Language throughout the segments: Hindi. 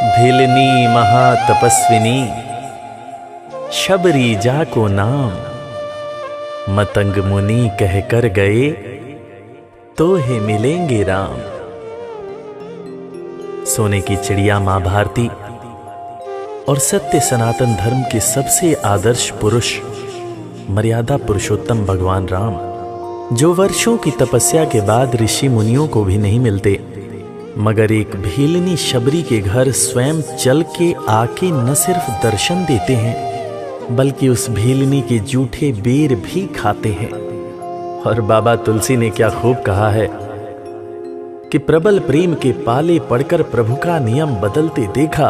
भिलनी महातपस्विनी शबरी जाको नाम, मतंग मुनि कह कर गए तो हे मिलेंगे राम। सोने की चिड़िया मां भारती और सत्य सनातन धर्म के सबसे आदर्श पुरुष मर्यादा पुरुषोत्तम भगवान राम, जो वर्षों की तपस्या के बाद ऋषि मुनियों को भी नहीं मिलते, मगर एक भीलनी शबरी के घर स्वयं चल के आके न सिर्फ दर्शन देते हैं बल्कि उस भीलनी के जूठे बेर भी खाते हैं। और बाबा तुलसी ने क्या खूब कहा है कि प्रबल प्रेम के पाले पड़कर प्रभु का नियम बदलते देखा,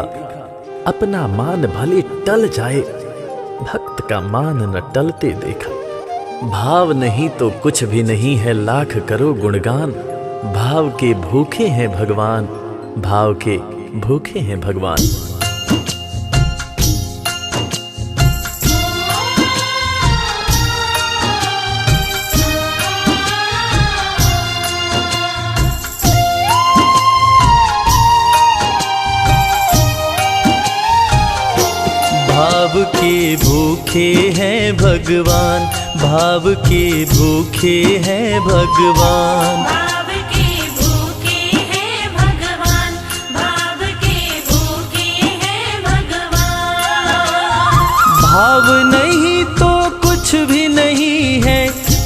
अपना मान भले टल जाए भक्त का मान न टलते देखा। भाव नहीं तो कुछ भी नहीं है, लाख करो गुणगान, भाव के भूखे हैं भगवान, भाव के भूखे हैं भगवान। भाव के भूखे हैं भगवान, भाव के भूखे हैं भगवान, भाव के भूखे हैं भगवान, भाव के भूखे हैं भगवान। भाव नहीं तो कुछ भी नहीं है,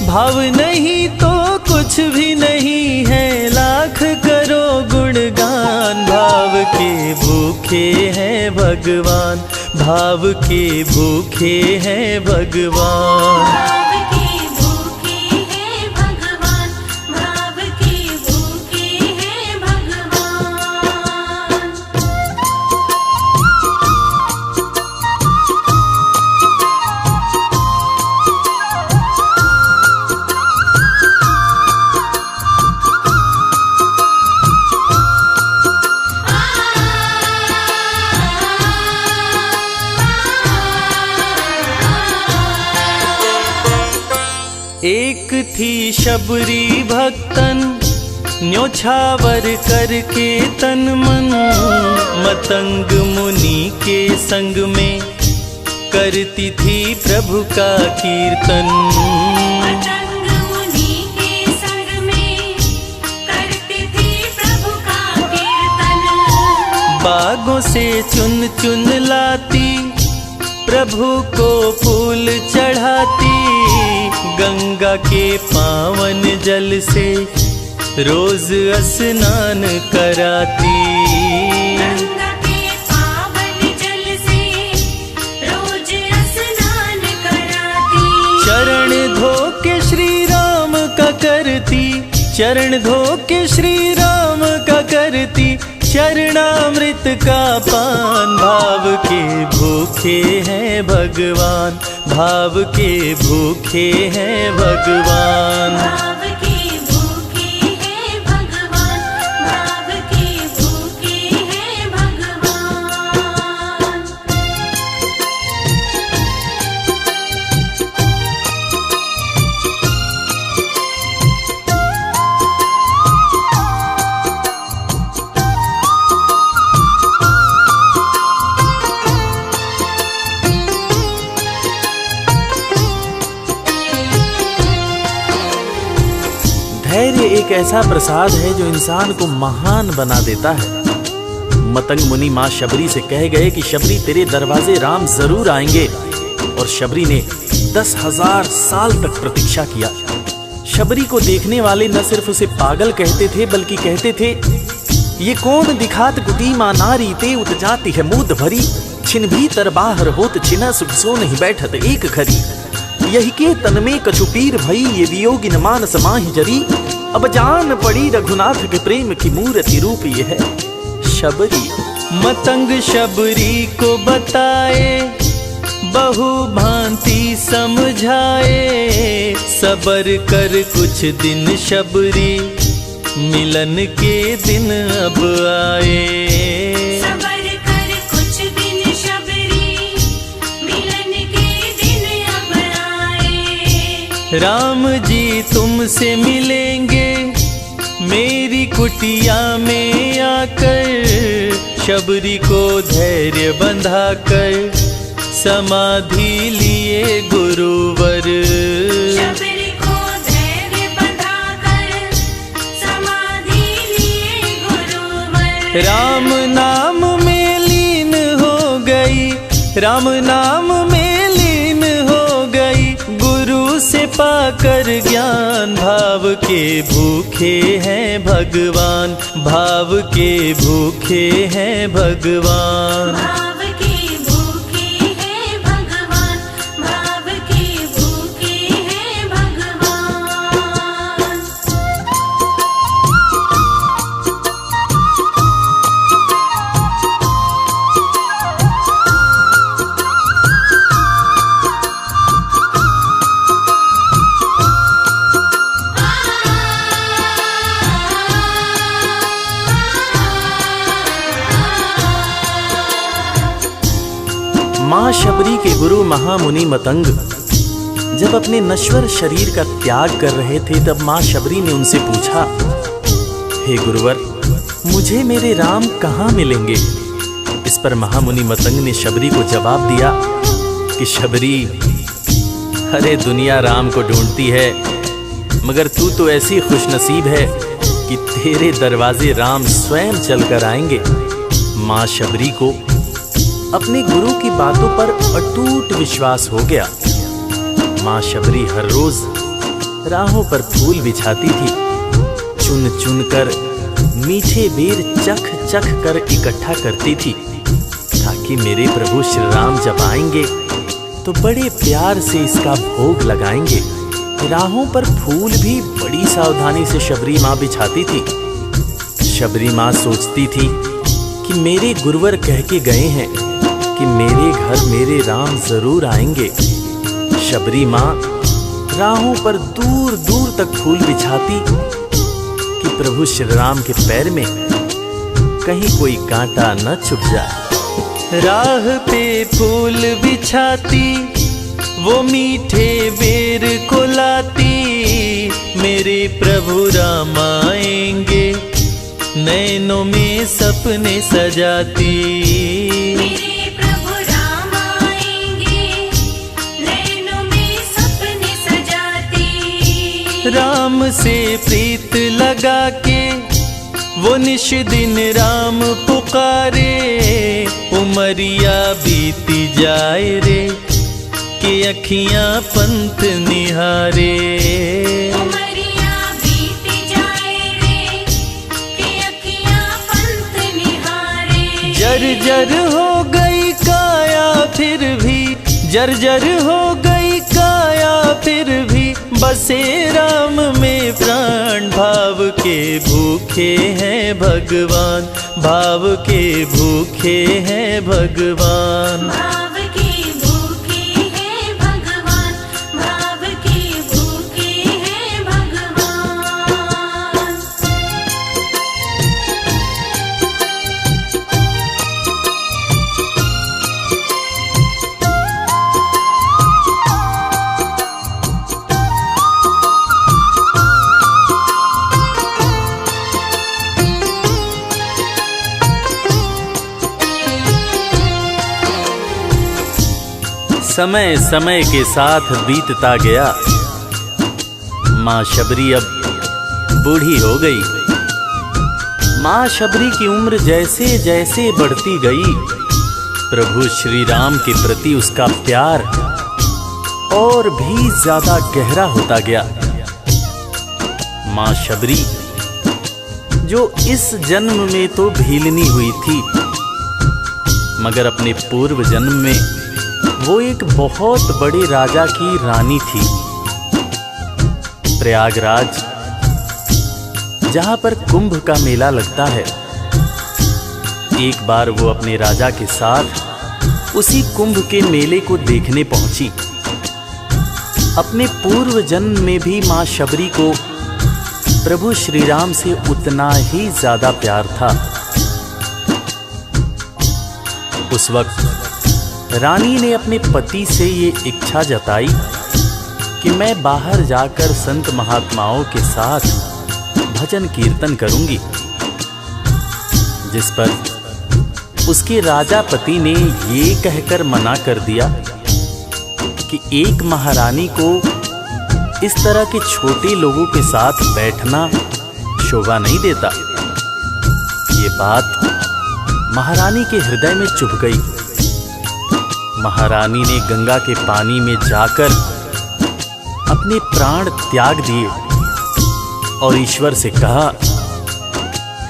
भाव नहीं तो कुछ भी नहीं है, लाख करो गुणगान। भाव के भूखे हैं भगवान, भाव के भूखे हैं भगवान। भाव के भूखे हैं भगवान, भाव के भूखे हैं भगवान। एक थी शबरी भक्तन, न्योछावर करके तन मन, मतंग मुनि के संग में करती थी प्रभु का कीर्तन। मतंग मुनि के संग में करती थी प्रभु का कीर्तन। बागों से चुन चुन लाती, प्रभु को फूल चढ़ाती, गंगा के पावन जल से रोज स्नान कराती। गंगा के पावन जल से रोज स्नान कराती। चरण धो के श्री राम का करती, चरण धो के श्री राम का करती, चरणामृत का पान। भाव के भूखे हैं भगवान, भाव के भूखे हैं भगवान। भाव के भूखे हैं भगवान, भाव के भूखे हैं भगवान। धैर्य एक ऐसा प्रसाद है जो इंसान को महान बना देता है। मतंग मुनि मां शबरी से कह गए कि शबरी तेरे दरवाजे राम जरूर आएंगे, और शबरी ने 10,000 साल तक प्रतीक्षा किया। शबरी को देखने वाले न सिर्फ उसे पागल कहते थे बल्कि कहते थे, ये कौन दिखात कुटी मां नारी ते उतजाती है मूद भरी, छिन भीतर बाहर होत छिना सुख सो नहीं बैठत एक घड़ी, यही के तन में कछुपीर भई ये वियोगिन मानस माहि जरी, अब जान पड़ी रघुनाथ के प्रेम की मूर्ति रूप ये है शबरी। मतंग शबरी को बताए, बहु भांति समझाए, सबर कर कुछ दिन शबरी, मिलन के दिन अब आए। सबर कर कुछ दिन शबरी, मिलन के दिन अब आए। राम जी तुमसे मिलेंगे मेरी कुटिया में आकर, शबरी को धैर्य बंधाकर समाधि लिए गुरुवर। शबरी को धैर्य बंधाकर समाधि लिए गुरुवर। राम नाम में लीन हो गई, राम नाम में लीन हो गई, गुरु से पाकर ज्ञान। भाव के भूखे हैं भगवान, भाव के भूखे हैं भगवान। भाव के भूखे हैं भगवान, भाव के भूखे हैं भगवान। माँ शबरी के गुरु महामुनि मतंग जब अपने नश्वर शरीर का त्याग कर रहे थे, तब माँ शबरी ने उनसे पूछा, हे गुरुवर, मुझे मेरे राम कहाँ मिलेंगे? इस पर महामुनि मतंग ने शबरी को जवाब दिया कि शबरी, अरे दुनिया राम को ढूंढती है, मगर तू तो ऐसी खुशनसीब है कि तेरे दरवाजे राम स्वयं चलकर आएंगे। माँ शबरी को अपने गुरु की बातों पर अटूट विश्वास हो गया। माँ शबरी हर रोज राहों पर फूल बिछाती थी, चुन चुन कर मीठे बेर चख चख कर इकट्ठा करती थी, ताकि मेरे प्रभु श्री राम जब आएंगे तो बड़े प्यार से इसका भोग लगाएंगे। राहों पर फूल भी बड़ी सावधानी से शबरी माँ बिछाती थी। शबरी माँ सोचती थी कि मेरे गुरुवर कह के गए हैं कि मेरे घर मेरे राम जरूर आएंगे। शबरी माँ राहों पर दूर दूर तक फूल बिछाती कि प्रभु श्री राम के पैर में कहीं कोई कांटा न चुभ जाए। राह पे फूल बिछाती, वो मीठे बेर को लाती, मेरे प्रभु राम आएंगे, नैनों में सपने सजाती। मेरे प्रभु राम आएंगे, नैनों में सपने सजाती। राम से प्रीत लगा के वो निश दिन राम पुकारे, उमरिया बीती जाए रे कि अखियां पंथ निहारे। उमरिया बीती जाए रे कि अखियां पंथ निहारे। जर्जर हो गई काया फिर भी, जर्जर हो गई काया फिर भी, बसे राम में प्राण। भाव के भूखे हैं भगवान, भाव के भूखे हैं भगवान। भाव के भूखे हैं भगवान, भाव के भूखे हैं भगवान। समय समय के साथ बीतता गया। माँ शबरी अब बूढ़ी हो गई। माँ शबरी की उम्र जैसे जैसे बढ़ती गई, प्रभु श्री राम के प्रति उसका प्यार और भी ज्यादा गहरा होता गया। माँ शबरी जो इस जन्म में तो भीलनी हुई थी, मगर अपने पूर्व जन्म में वो एक बहुत बड़े राजा की रानी थी। प्रयागराज, जहां पर कुंभ का मेला लगता है, एक बार वो अपने राजा के साथ उसी कुंभ के मेले को देखने पहुंची। अपने पूर्व जन्म में भी मां शबरी को प्रभु श्री राम से उतना ही ज्यादा प्यार था। उस वक्त रानी ने अपने पति से ये इच्छा जताई कि मैं बाहर जाकर संत महात्माओं के साथ भजन कीर्तन करूंगी, जिस पर उसके राजा पति ने ये कहकर मना कर दिया कि एक महारानी को इस तरह के छोटे लोगों के साथ बैठना शोभा नहीं देता। ये बात महारानी के हृदय में चुभ गई। महारानी ने गंगा के पानी में जाकर अपने प्राण त्याग दिए और ईश्वर से कहा,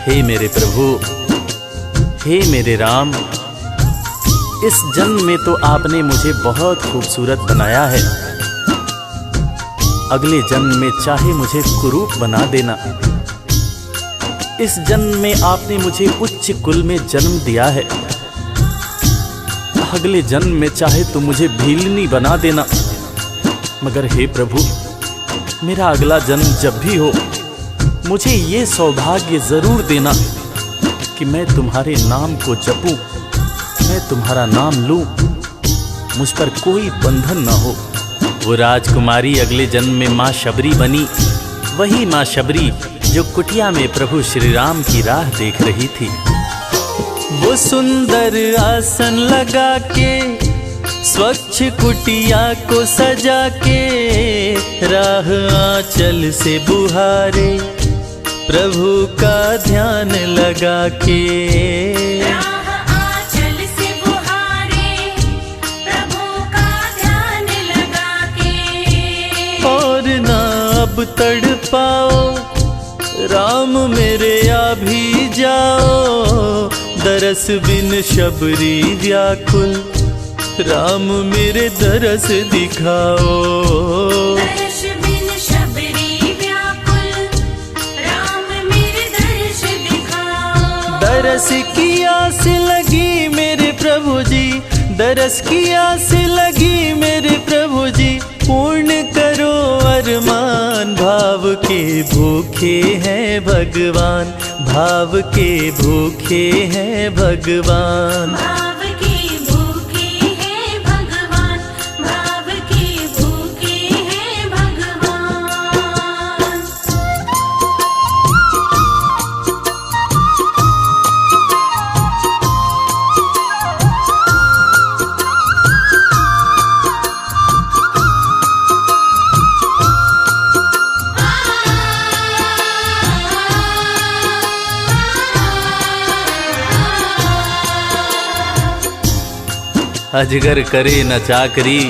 हे मेरे प्रभु, हे मेरे राम, इस जन्म में तो आपने मुझे बहुत खूबसूरत बनाया है, अगले जन्म में चाहे मुझे कुरूप बना देना। इस जन्म में आपने मुझे उच्च कुल में जन्म दिया है, अगले जन्म में चाहे तो मुझे भीलनी बना देना। मगर हे प्रभु, मेरा अगला जन्म जब भी हो, मुझे ये सौभाग्य जरूर देना कि मैं तुम्हारे नाम को जपूं, मैं तुम्हारा नाम लूं, मुझ पर कोई बंधन न हो। वो राजकुमारी अगले जन्म में माँ शबरी बनी, वही माँ शबरी जो कुटिया में प्रभु श्री राम की राह देख रही थी। वो सुंदर आसन लगा के, स्वच्छ कुटिया को सजा के, राह आंचल से बुहारे, प्रभु का ध्यान लगा के। राह आंचल से बुहारे, प्रभु का ध्यान लगा के। और ना अब तड़पाओ, राम मेरे आ भी जाओ, दरस बिन शबरी व्याकुल, राम मेरे दरस दिखाओ। दर्श बिन शबरी व्याकुल, राम मेरे दर्श दिखाओ। दरस की आस लगी मेरे प्रभु जी, दरस की आस लगी मेरे प्रभु जी, पूर्ण करो अरमान। भाव के भूखे हैं भगवान, भाव के भूखे हैं भगवान। भाव के भूखे हैं भगवान, भाव के भूखे हैं भगवान। अजगर करे न चाकरी,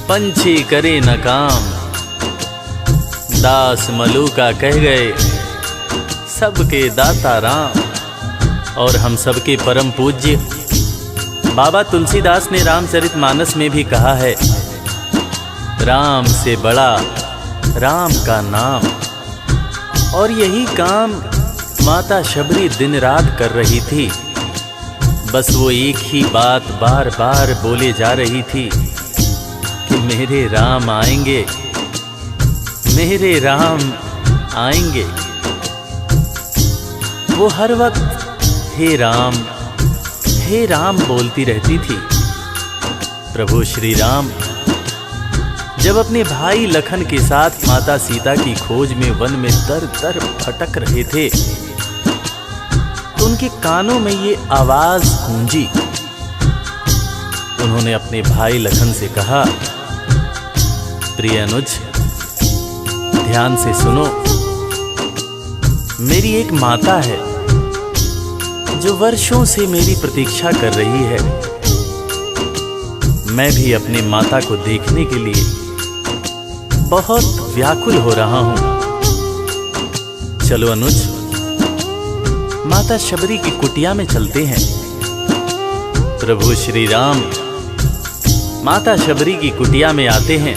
पंछी करे न काम, दास मलूका कह गए सबके दाता राम। और हम सबके परम पूज्य बाबा तुलसीदास ने रामचरितमानस में भी कहा है, राम से बड़ा राम का नाम। और यही काम माता शबरी दिन रात कर रही थी। बस वो एक ही बात बार बार बोले जा रही थी कि मेरे राम आएंगे, मेरे राम आएंगे। वो हर वक्त हे राम बोलती रहती थी। प्रभु श्री राम जब अपने भाई लखन के साथ माता सीता की खोज में वन में दर दर भटक रहे थे, तो उनके कानों में ये आवाज गूंजी। उन्होंने अपने भाई लखन से कहा, प्रिय अनुज, ध्यान से सुनो। मेरी एक माता है जो वर्षों से मेरी प्रतीक्षा कर रही है। मैं भी अपनी माता को देखने के लिए बहुत व्याकुल हो रहा हूं। चलो अनुज, माता शबरी की कुटिया में चलते हैं। प्रभु श्री राम माता शबरी की कुटिया में आते हैं।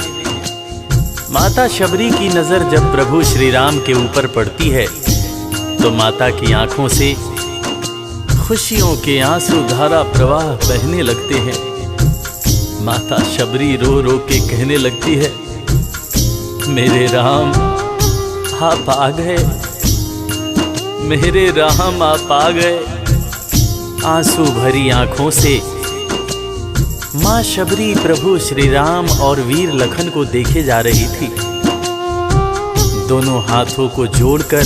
माता शबरी की नजर जब प्रभु श्री राम के ऊपर पड़ती है तो माता की आंखों से खुशियों के आंसू धारा प्रवाह बहने लगते हैं। माता शबरी रो रो के कहने लगती है, मेरे राम आप आ गए, मेरे राम आप आ गए। आंसू भरी आंखों से मां शबरी प्रभु श्री राम और वीर लखन को देखे जा रही थी। दोनों हाथों को जोड़कर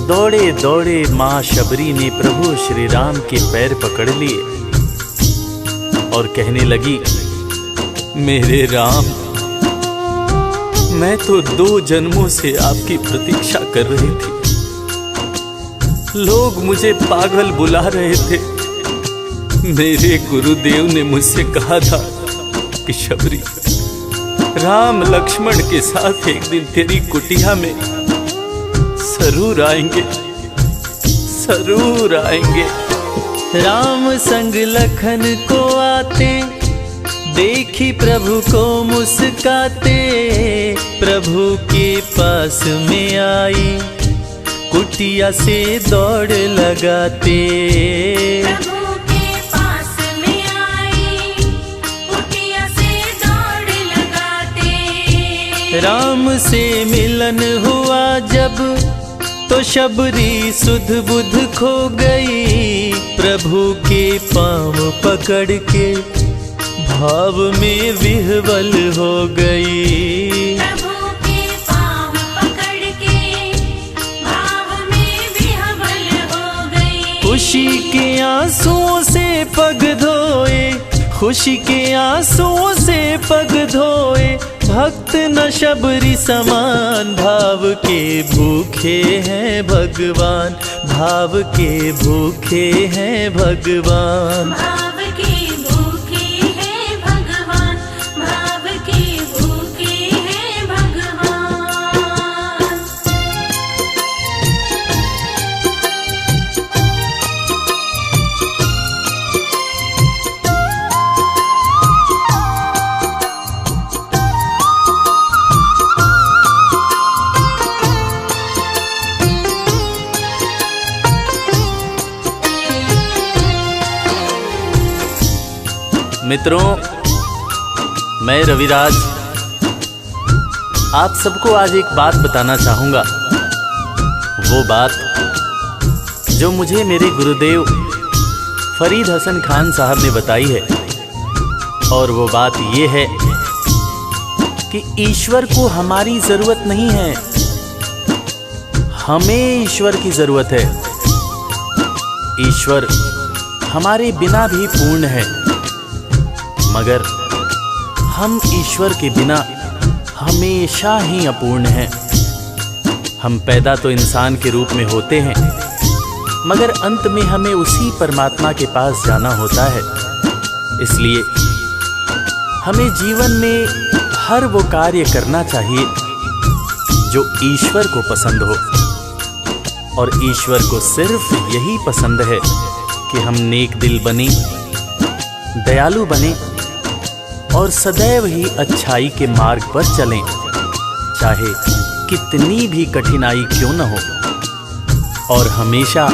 दौड़े दौड़े माँ शबरी ने प्रभु श्री राम के पैर पकड़ लिए और कहने लगी, मेरे राम, मैं तो 2 जन्मों से आपकी प्रतीक्षा कर रही थी। लोग मुझे पागल बुला रहे थे। मेरे गुरुदेव ने मुझसे कहा था कि शबरी, राम लक्ष्मण के साथ एक दिन तेरी कुटिया में जरूर आएंगे, जरूर आएंगे। राम संग लखन को आते, देखी प्रभु को मुस्काते, प्रभु के पास में आई, कुटिया से दौड़ लगाते। प्रभु के पास में आई, कुटिया से दौड़ लगाते। राम से मिलन हुआ जब, तो शबरी सुध बुध खो गई, प्रभु के पाँव पकड़ के भाव में विह्वल हो गई। प्रभु के पाँव पकड़ के भाव में विह्वल हो गई। खुशी के आंसुओं से पग धोए, खुशी के आंसुओं से पग धोए, भक्त न शबरी समान, भाव के भूखे हैं भगवान, भाव के भूखे हैं भगवान। भाव के भूखे हैं भगवान, भाव के भूखे हैं भगवान। मित्रों, मैं रविराज आप सबको आज एक बात बताना चाहूंगा। वो बात जो मुझे मेरे गुरुदेव फरीद हसन खान साहब ने बताई है, और वो बात ये है कि ईश्वर को हमारी जरूरत नहीं है, हमें ईश्वर की जरूरत है। ईश्वर हमारे बिना भी पूर्ण है, मगर हम ईश्वर के बिना हमेशा ही अपूर्ण हैं। हम पैदा तो इंसान के रूप में होते हैं, मगर अंत में हमें उसी परमात्मा के पास जाना होता है। इसलिए हमें जीवन में हर वो कार्य करना चाहिए जो ईश्वर को पसंद हो, और ईश्वर को सिर्फ यही पसंद है कि हम नेक दिल बने, दयालु बने और सदैव ही अच्छाई के मार्ग पर चलें, चाहे कितनी भी कठिनाई क्यों न हो, और हमेशा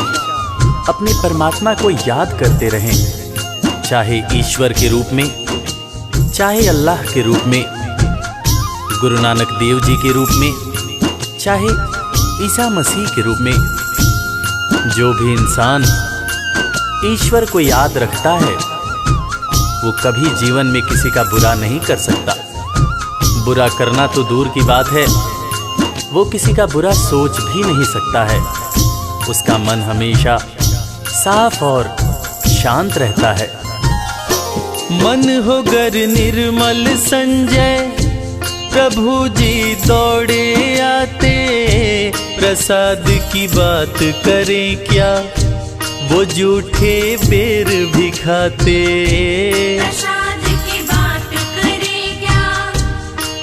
अपने परमात्मा को याद करते रहें, चाहे ईश्वर के रूप में, चाहे अल्लाह के रूप में, गुरु नानक देव जी के रूप में, चाहे ईसा मसीह के रूप में। जो भी इंसान ईश्वर को याद रखता है, वो कभी जीवन में किसी का बुरा नहीं कर सकता। बुरा करना तो दूर की बात है, वो किसी का बुरा सोच भी नहीं सकता है। उसका मन हमेशा साफ और शांत रहता है। मन हो गर निर्मल संजय, प्रभु जी दौड़े आते, प्रसाद की बात करें क्या, वो जूठे बेर भी खाते। प्रसाद की बात करें क्या,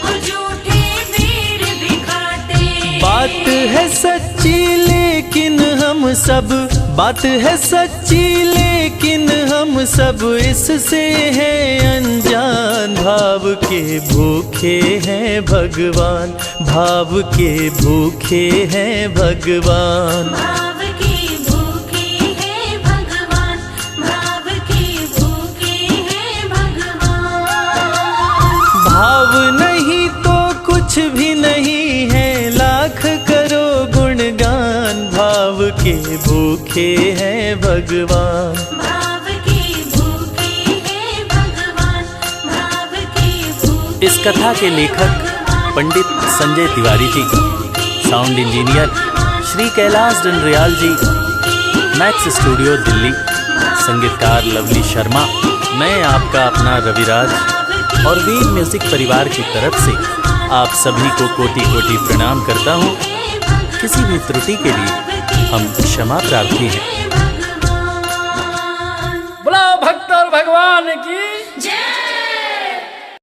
वो झूठे बेर भी खाते। बात है सच्ची लेकिन हम सब, बात है सच्ची लेकिन हम सब इससे हैं अनजान। भाव के भूखे हैं भगवान, भाव के भूखे हैं भगवान। भाव के भूखे हैं भगवान, भाव के भूखे हैं भगवान। भाव नहीं तो कुछ भी नहीं है, लाख करो गुणगान। भाव के भूखे हैं भगवान। भाव के भूखे हैं भगवान, भाव के भूखे। इस कथा के लेखक पंडित संजय तिवारी जी, साउंड इंजीनियर श्री कैलाश डंडरियाल जी, मैक्स स्टूडियो दिल्ली, संगीतकार लवली शर्मा, मैं आपका अपना रविराज और वीर म्यूजिक परिवार की तरफ से आप सभी को कोटि कोटि प्रणाम करता हूँ। किसी भी त्रुटि के लिए हम क्षमा प्रार्थी हैं। बोला भक्त और भगवान की